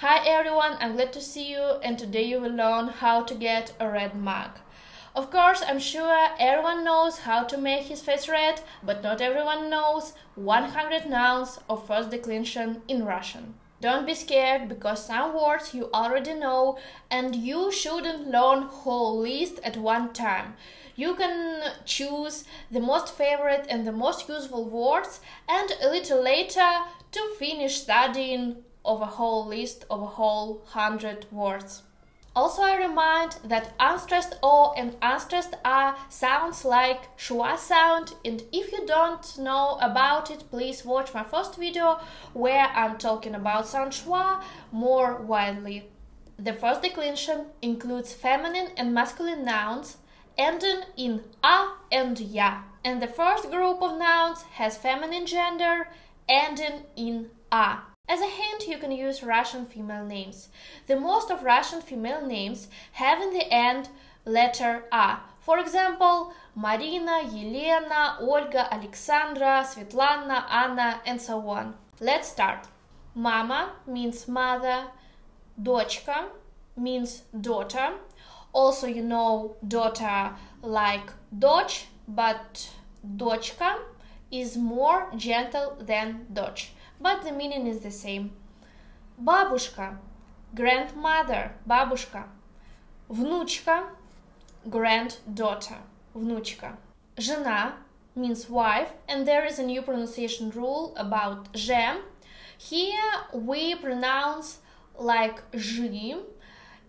Hi everyone, I'm glad to see you, and today you will learn how to get a red mug. Of course, I'm sure everyone knows how to make his face red, but not everyone knows 100 nouns of first declension in Russian. Don't be scared, because some words you already know and you shouldn't learn whole list at one time. You can choose the most favorite and the most useful words and a little later to finish studying of a whole list of a whole 100 words. Also, I remind that unstressed O and unstressed A sounds like schwa sound, and if you don't know about it, please watch my first video where I'm talking about sound schwa more widely. The first declension includes feminine and masculine nouns ending in A and Ya, and the first group of nouns has feminine gender ending in A. As a hint, you can use Russian female names. The most of Russian female names have in the end letter A. For example, Marina, Yelena, Olga, Alexandra, Svetlana, Anna, and so on. Let's start. Mama means mother. Дочка means daughter. Also, you know daughter like дочь, but дочка is more gentle than дочь, but the meaning is the same. Бабушка, grandmother, бабушка. Внучка, granddaughter, внучка. Жена means wife, and there is a new pronunciation rule about же. Here we pronounce like жи.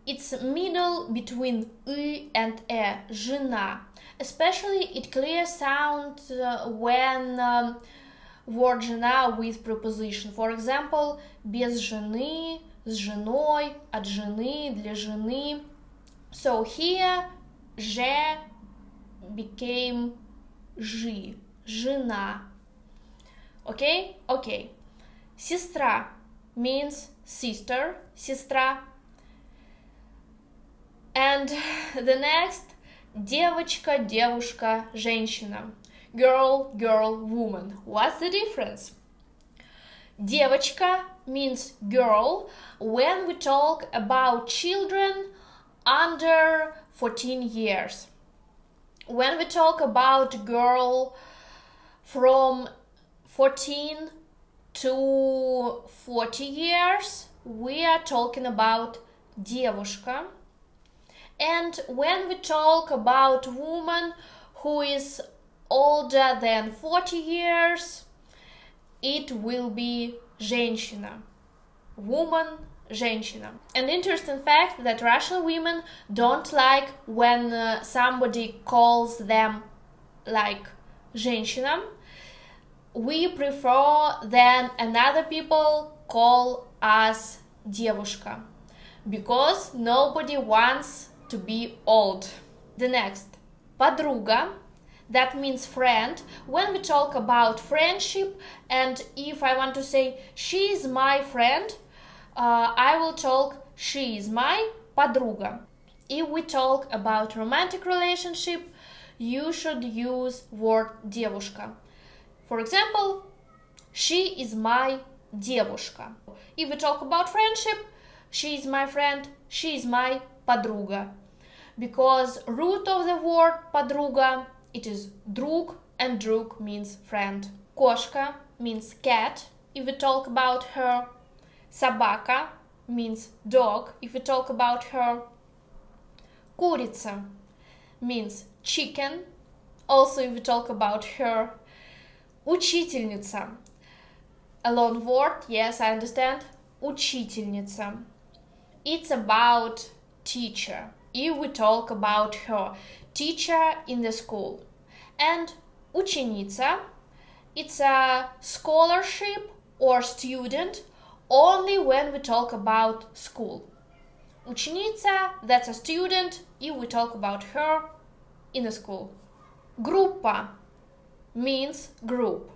It's middle between y and e, жена. Especially it clear sound when word жена with preposition. For example, без жены, с женой, от жены, для жены. So here, же became жи, жена. Okay? Okay. Сестра means sister, сестра. And the next, девочка, девушка, женщина. Girl, girl, woman. What's the difference? Девочка means girl when we talk about children under 14 years. When we talk about girl from 14 to 40 years, we are talking about девушка. And when we talk about woman who is older than 40 years, it will be женщина. Woman, женщина. An interesting fact that Russian women don't like when somebody calls them like женщина. We prefer then another people call us девушка, because nobody wants to be old. The next, подруга, that means friend. When we talk about friendship, and if I want to say she is my friend, I will talk she is my подруга. If we talk about romantic relationship, you should use word девушка. For example, she is my девушка. If we talk about friendship, she is my friend, she is my подруга. Because root of the word подруга, it is друг, and друг means friend. Кошка means cat, if we talk about her. Собака means dog, if we talk about her. Курица means chicken, also if we talk about her. Учительница, a long word, yes, I understand. Учительница. It's about teacher, if we talk about her, teacher in the school. And ученица, it's a scholarship or student only when we talk about school. Ученица, that's a student if we talk about her in the school. Группа means group.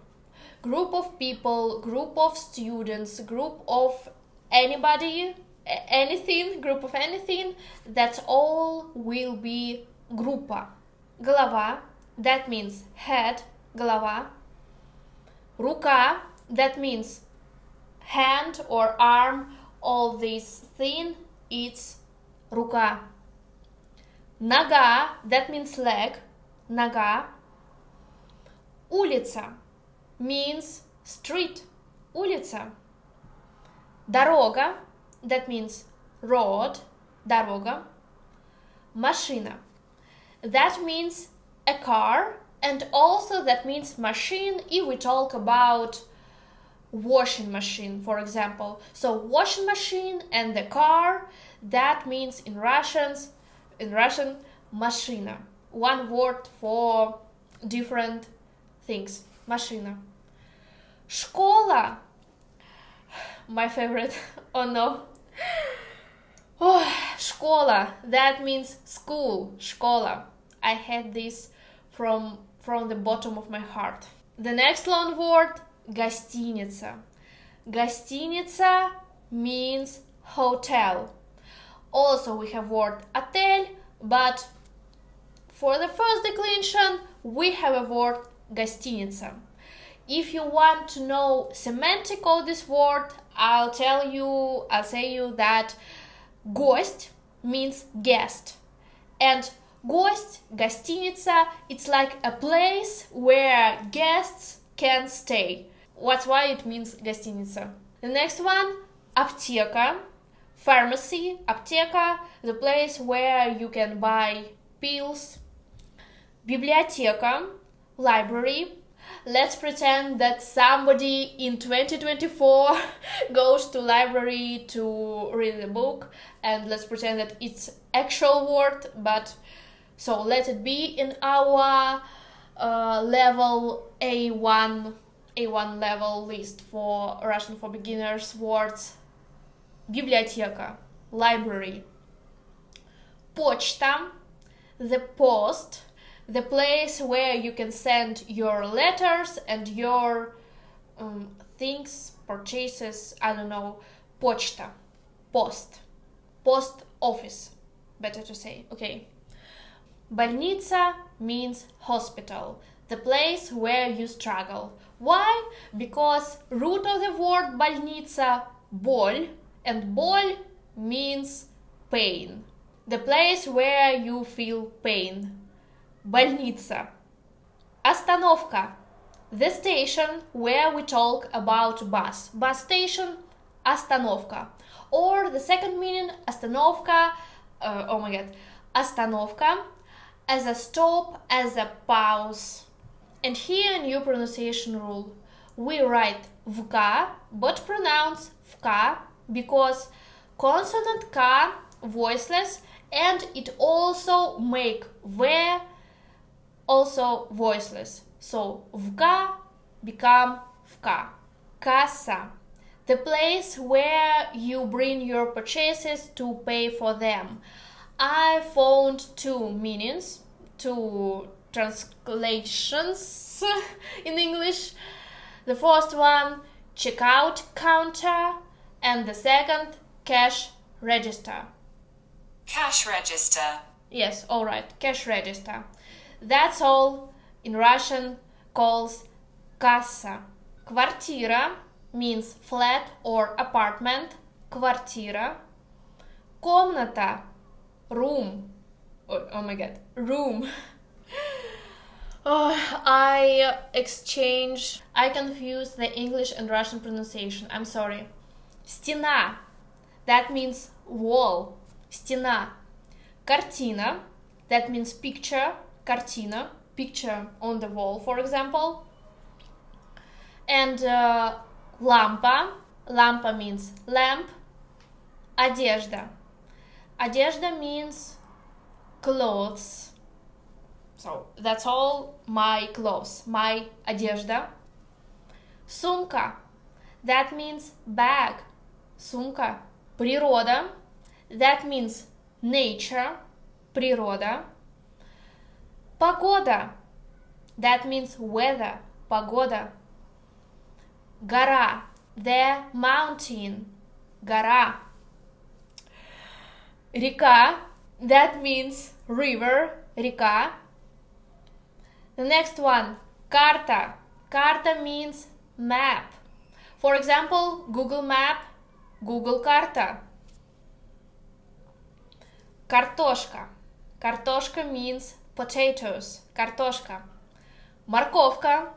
Group of people, group of students, group of anybody, anything, group of anything, that's all will be группа. Голова, that means head, голова. Рука, that means hand or arm all this thing, it's рука. Нога, that means leg, нога. Улица means street, улица. Дорога, that means road, дорога. Машина, that means a car, and also that means machine if we talk about washing machine, for example. So washing machine and the car, that means in Russian, машина. One word for different things. Машина. Школа, my favorite. Oh no. Oh, школа, that means school. Школа. I had this from the bottom of my heart. The next long word, гостиница. Гостиница means hotel. Also we have word отель, but for the first declension we have a word гостиница. If you want to know semantic of this word, I'll say you that гость means guest, and гость, гостиница, it's like a place where guests can stay. That's why it means гостиница. The next one, аптека, pharmacy, аптека, the place where you can buy pills. Библиотека, library. Let's pretend that somebody in 2024 goes to library to read a book, and let's pretend that it's actual word, but so let it be in our level A1 level list for Russian for beginners words. Библиотека, library. Почта, the post, the place where you can send your letters and your things, purchases, I don't know, почта, post office, better to say, okay. Больница means hospital, the place where you struggle. Why? Because root of the word больница, боль, and боль means pain, the place where you feel pain. Больница. Остановка. The station where we talk about bus. Bus station, остановка. Or the second meaning, остановка, остановка, as a stop, as a pause. And here a new pronunciation rule. We write vk, but pronounce vk, because consonant k, voiceless, and it also make v also voiceless. So vk become vk. Kassa, the place where you bring your purchases to pay for them. I found two meanings, two translations in English. The first one, checkout counter, and the second, cash register. Cash register. Yes, alright, cash register. That's all in Russian calls kassa. Квартира means flat or apartment. Квартира. Комната. Room. Oh my god, room. I confuse the English and Russian pronunciation. I'm sorry. Стена. That means wall. Стена. Картина. That means picture. Картина. Picture on the wall, for example. And лампа. Lampa means lamp. Одежда. Одежда means clothes. So that's all my clothes, my одежда. Сумка. That means bag. Сумка. Природа. That means nature. Природа. Погода. That means weather. Погода. Гора. The mountain. Гора. Река. That means river. Река. The next one. Карта. Карта means map. For example, Google Map Google карта. Картошка. Картошка means potatoes. Картошка. Морковка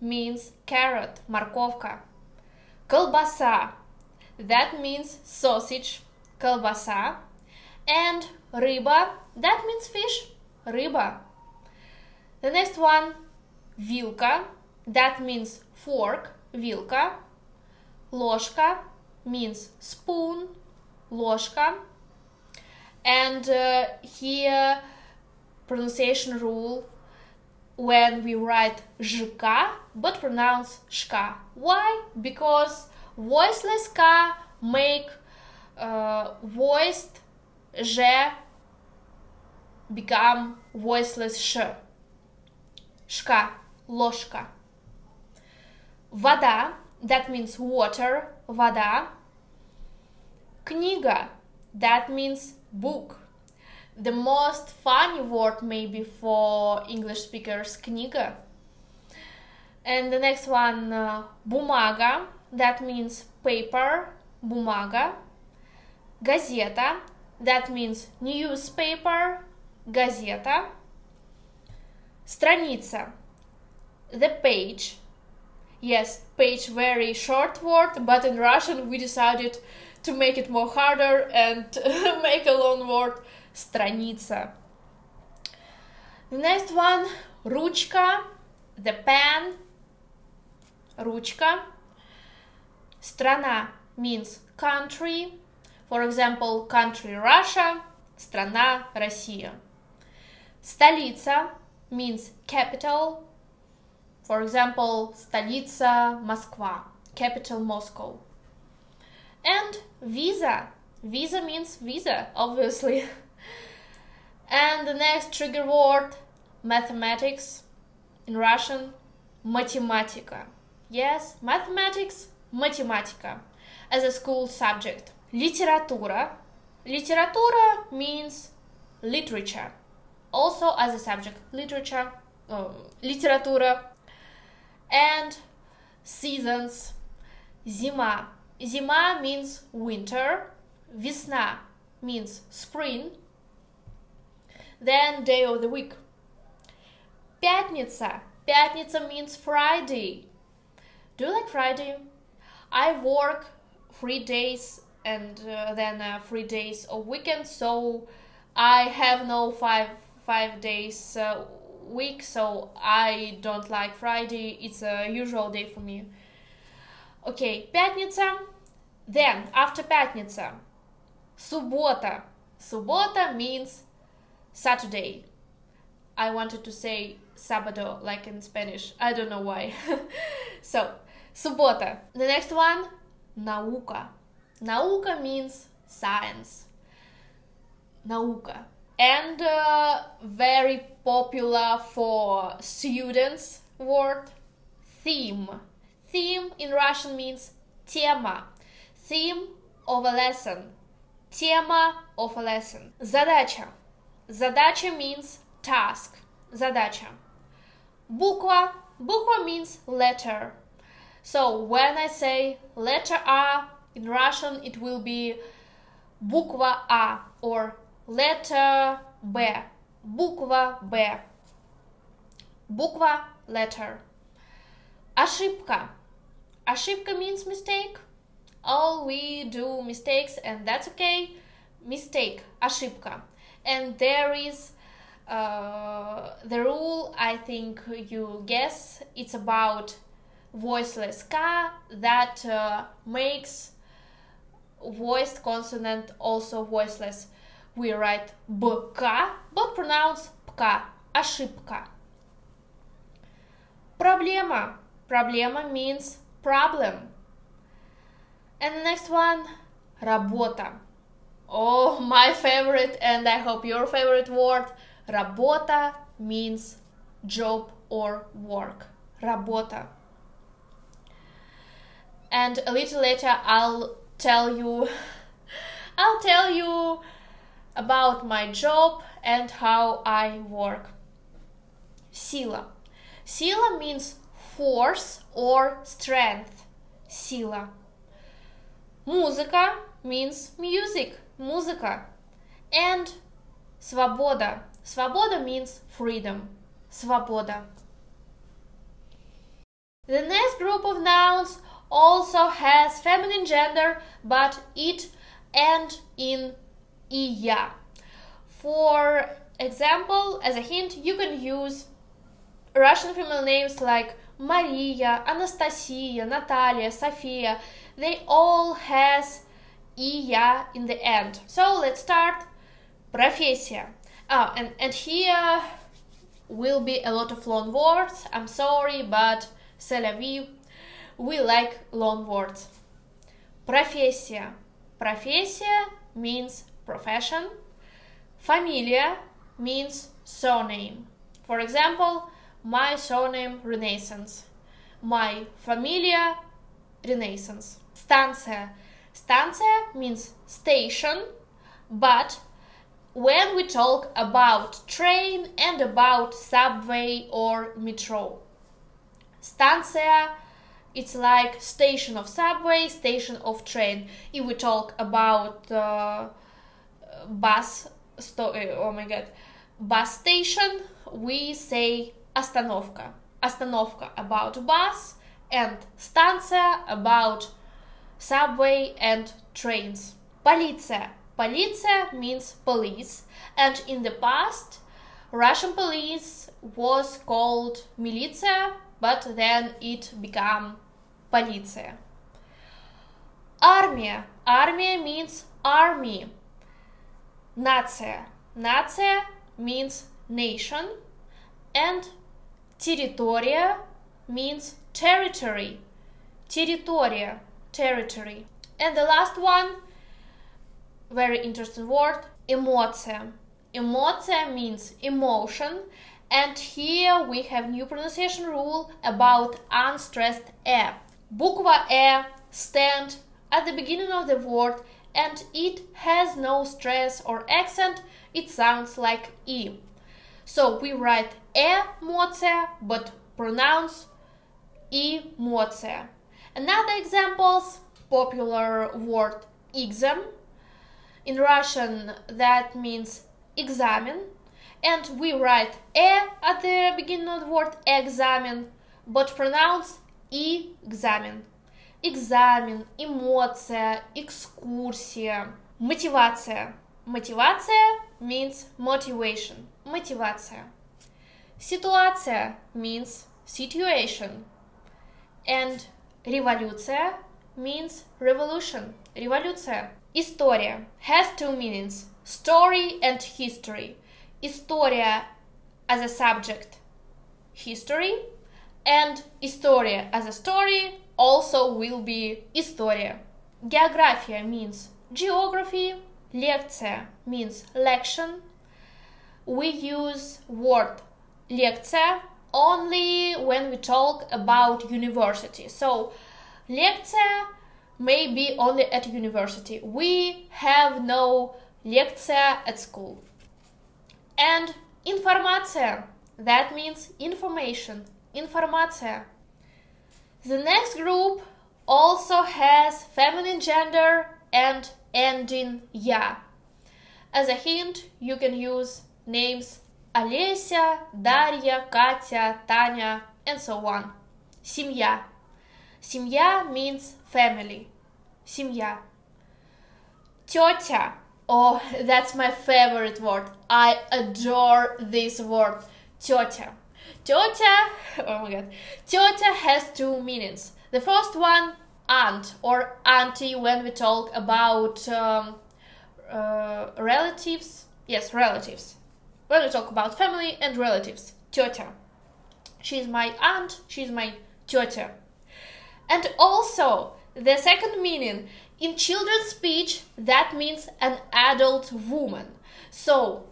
means carrot. Морковка. Колбаса. That means sausage. Колбаса. And рыба. That means fish. Рыба. The next one. Вилка. That means fork. Вилка. Ложка means spoon. Ложка. And here pronunciation rule when we write жк but pronounce шка. Why? Because voiceless ka make voiced ж become voiceless ш. Шка, ложка. Вода, that means water, вода. Книга, that means book. The most funny word maybe for English speakers, книга. And the next one, бумага, that means paper, бумага. Газета, that means newspaper, газета. Страница, the page. Yes, page, very short word, but in Russian we decided to make it more harder and make a long word, страница. The next one, ручка, the pen, ручка. Страна means country. For example, country Russia, страна Россия. Столица means capital. For example, столица Москва, capital Moscow. And visa. Visa means visa, obviously. And the next trigger word, mathematics. In Russian, математика. Yes, mathematics, математика. As a school subject. Литература. Литература means literature. Also as a subject, literature, литература. And seasons. Зима. Зима means winter. Весна means spring. Then day of the week. Пятница. Пятница means Friday. Do you like Friday? I work 3 days and then 3 days of weekend, so I have no five days week, so I don't like Friday. It's a usual day for me. Okay, пятница. Then after пятница, суббота. Суббота means Saturday. I wanted to say sábado like in Spanish. I don't know why. So, суббота. The next one, наука. Наука means science. Наука. And very popular for students word, theme. Theme in Russian means тема. Theme of a lesson. Тема of a lesson. Задача. Задача means task. Задача. Буква. Буква means letter. So when I say letter A, in Russian it will be буква А or letter B. Буква Б. Буква, letter. Ошибка. Ошибка means mistake. All we do mistakes and that's okay. Mistake, ошибка. And there is the rule, I think you guess, it's about voiceless ka that makes voiced consonant also voiceless. We write bk, but pronounce pka, ошибка. Проблема. Проблема means problem. And the next one, работа. Oh, my favorite, and I hope your favorite word. Работа means job or work. Работа. And a little later I'll tell you about my job and how I work. Сила. Сила means force or strength. Сила. Музыка means music, музыка. And свобода. Свобода means freedom, свобода. The next group of nouns also has feminine gender, but it ends in iya. For example, as a hint, you can use Russian female names like Maria, Anastasia, Natalia, Sofia. They all has iya in the end. So let's start. Профессия. And here will be a lot of long words. I'm sorry, but c'est la vie. We like long words. Профессия. Профессия means profession. Familia means surname. For example, my surname Renaissance. My familia Renaissance. Станция. Станция means station, but when we talk about train and about subway or metro. Станция, it's like station of subway, station of train. If we talk about bus station, we say остановка. Остановка about bus and станция about subway and trains. Полиция. Полиция means police, and in the past, Russian police was called militia, but then it became полиция. Армия. Армия means army. Нация. Нация means nation, and территория means territory. Территория, territory. And the last one, very interesting word, эмоция. Эмоция means emotion, and here we have new pronunciation rule about unstressed e. Буква e stand at the beginning of the word, and it has no stress or accent. It sounds like e. So we write эмоция, but pronounce эмоция. Another examples, popular word exam. In Russian, that means examen, and we write at the beginning of the word examen, but pronounce examen. Экзамен, эмоция, экскурсия. Мотивация. Мотивация means motivation. Мотивация. Ситуация means situation. And революция means revolution. Революция. История has two meanings, story and history. История as a subject, history, and история as a story also will be история. География means geography, лекция means lection. We use word лекция only when we talk about university. So, лекция may be only at university. We have no лекция at school. And информация, that means information, информация. The next group also has feminine gender and ending ya. As a hint, you can use names Олеся, Дарья, Катя, Таня, and so on. Семья. Семья means family. Семья. Тетя. Oh, that's my favorite word. I adore this word. Тетя. Тетя, oh my god. Тетя has two meanings. The first one, aunt or auntie when we talk about relatives. Yes, relatives. When we talk about family and relatives. Тетя. She's my aunt, she's my тетя. And also, the second meaning, in children's speech, that means an adult woman. So,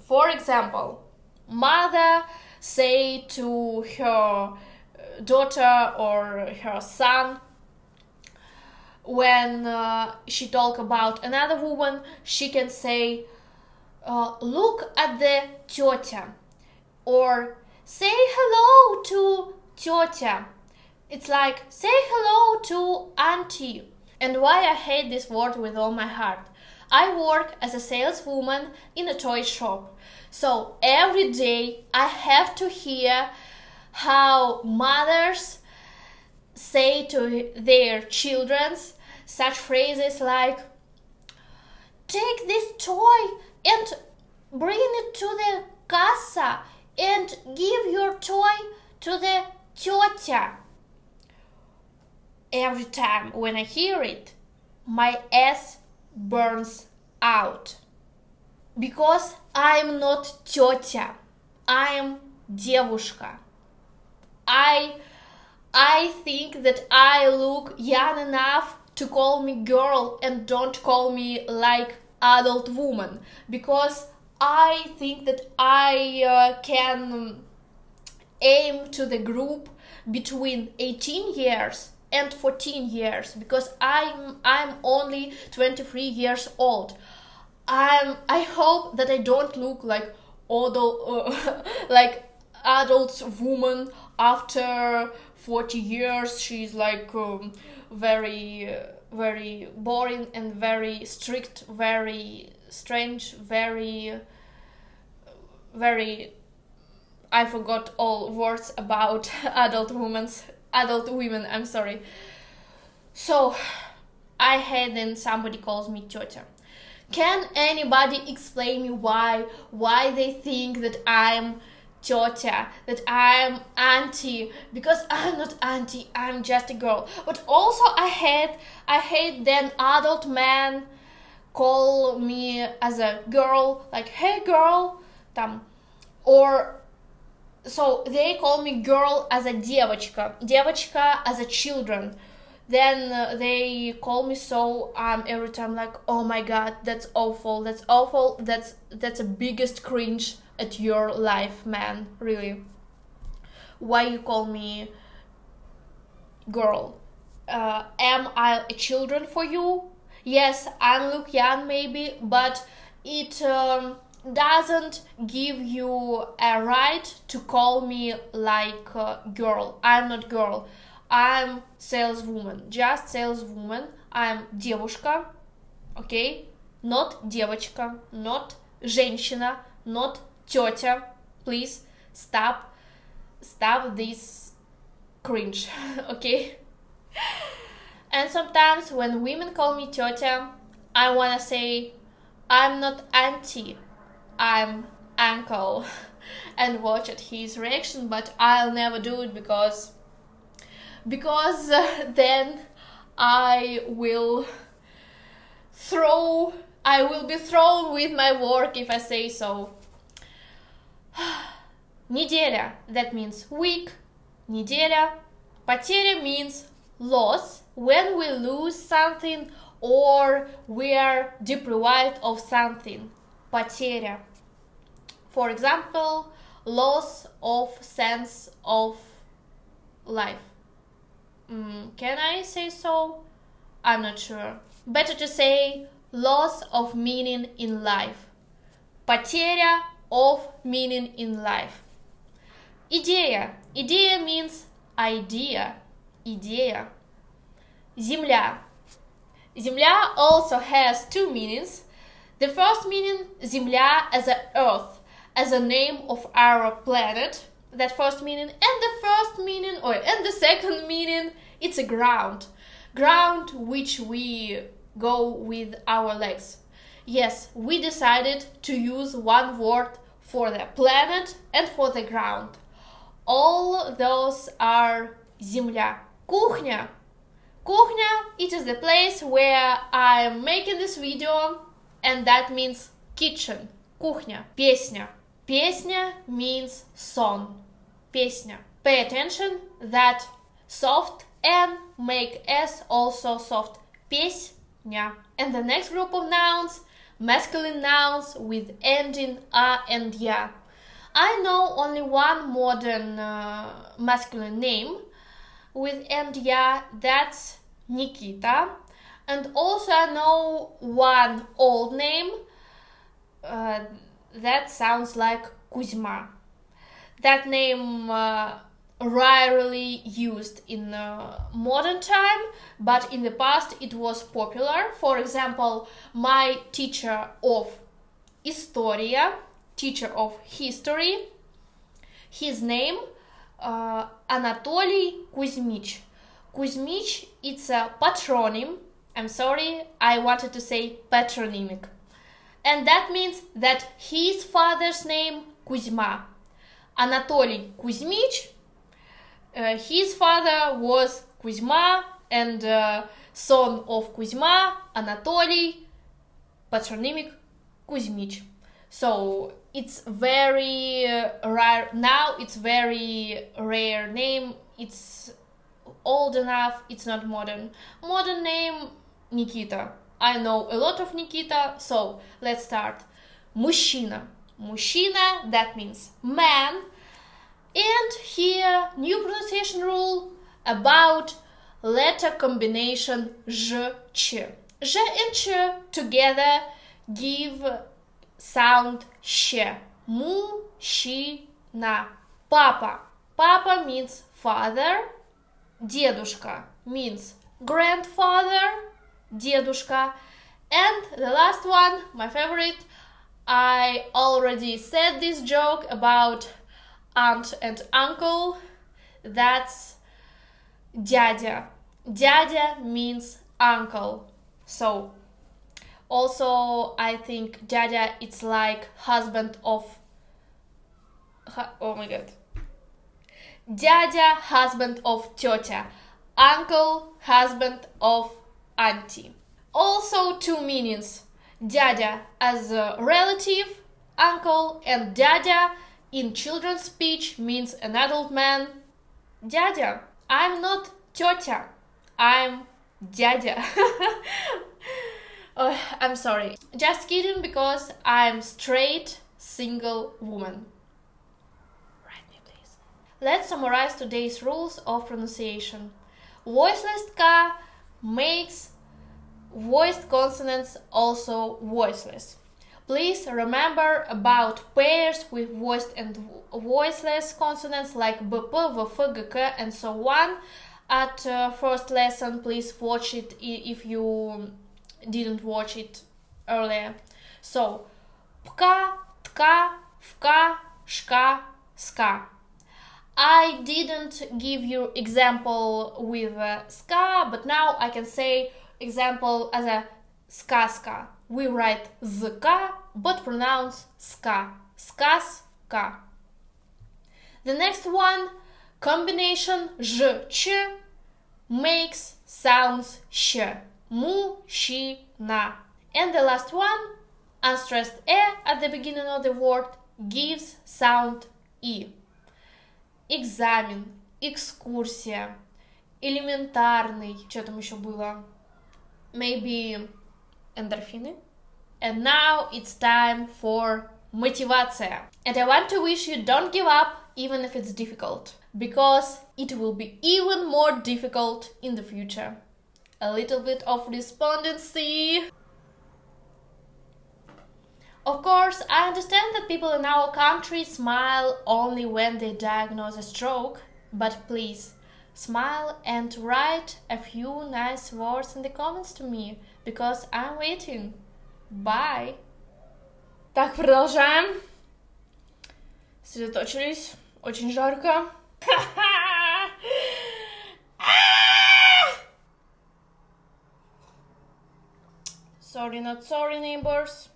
for example, mother say to her daughter or her son, when she talk about another woman, she can say, look at the тетя, or say hello to тетя. It's like, say hello to auntie. And why I hate this word with all my heart. I work as a saleswoman in a toy shop. So every day I have to hear how mothers say to their children such phrases like, take this toy and bring it to the kassa and give your toy to the tетя. Every time when I hear it, my ass burns out. Because I'm not тетя, I'm девушка. I think that I look young enough to call me girl and don't call me like adult woman, because I think that I can aim to the group between 18 years and 14 years, because I'm only 23 years old. I hope that I don't look like adult woman after 40 years. She's like very very boring and very strict, very strange, very I forgot all words about adult women, I'm sorry. So I hate when somebody calls me tетя. Can anybody explain me why they think that I'm tетя, that I'm auntie? Because I'm not auntie, I'm just a girl. But also I hate then adult men call me as a girl, like, hey girl, or so they call me girl as a девочка as a children. Then they call me so, I'm every time like, oh my god, that's awful, that's the biggest cringe at your life, man, really. Why you call me girl? Am I a children for you? Yes, I look young maybe, but it doesn't give you a right to call me like girl. I'm not girl, I'm saleswoman, just saleswoman. I'm девушка, okay? Not девочка, not женщина, not тетя. Please stop this cringe, okay? And sometimes when women call me tетя, I wanna say, I'm not auntie, I'm uncle, and watch at his reaction, but I'll never do it because then I will be thrown with my work if I say so. Неделя, that means week. Неделя. Потеря means loss, when we lose something or we are deprived of something. Потеря. For example, loss of sense of life. Can I say so? I'm not sure. Better to say loss of meaning in life. Потеря of meaning in life. Идея. Идея means idea. Идея. Земля. Земля also has two meanings. The first meaning, Земля as a earth, as a name of our planet. That first meaning, and the second meaning, it's a ground which we go with our legs. Yes, we decided to use one word for the planet and for the ground. All those are земля. Кухня. Кухня, it is the place where I'm making this video, and that means kitchen. Кухня. Песня. Песня means song. Песня. Pay attention that soft and make s also soft. Песня. And the next group of nouns, masculine nouns with ending a and ya. I know only one modern masculine name with and ya, that's Nikita. And also I know one old name that sounds like Kuzma. That name rarely used in modern time, but in the past it was popular. For example, my teacher of Historia, teacher of history, his name Anatoly Kuzmich. Kuzmich, it's a patronym. I'm sorry, I wanted to say patronymic. And that means that his father's name Kuzma. Anatoly Kuzmich, his father was Kuzma, and son of Kuzma, Anatoly, patronymic Kuzmich. So it's very rare now. It's very rare name. It's old enough. It's not modern. Modern name Nikita. I know a lot of Nikita. So let's start. Мужчина. Мужчина, that means man. And here new pronunciation rule about letter combination zh, ch. Zh and ch together give sound sh. Мужчина. Papa. Papa means father. Дедушка means grandfather. Дедушка. And the last one, my favorite, I already said this joke about aunt and uncle. That's дядя. Дядя means uncle. So also I think дядя it's like husband of oh my god. Дядя husband of тетя. Uncle husband of auntie. Also two meanings. Дядя as a relative, uncle, and дядя in children's speech means an adult man. Дядя. I'm not тетя. I'm дядя. Oh, I'm sorry. Just kidding, because I'm straight, single woman. Write me, please. Let's summarize today's rules of pronunciation. Voiceless ka makes voiced consonants also voiceless. Please remember about pairs with voiced and voiceless consonants like bp, vf, gk, and so on. At first lesson, please watch it if you didn't watch it earlier. So, pka, tka, vka, shka, ska. I didn't give you example with ska, but now I can say example as a сказка. We write zk, but pronounce ska. Сказка. The next one, combination zh, ch, makes sounds sh. Мужчина. And the last one, unstressed e at the beginning of the word gives sound и. Экзамен, экскурсия, элементарный, что там еще было? Maybe эндорфины. And now it's time for мотивация. And I want to wish you don't give up even if it's difficult, because it will be even more difficult in the future. A little bit of despondency. Of course, I understand that people in our country smile only when they diagnose a stroke, but please, smile and write a few nice words in the comments to me, because I'm waiting. Bye! Так, продолжаем. Сосредоточились. Очень жарко. Sorry, not sorry, neighbors.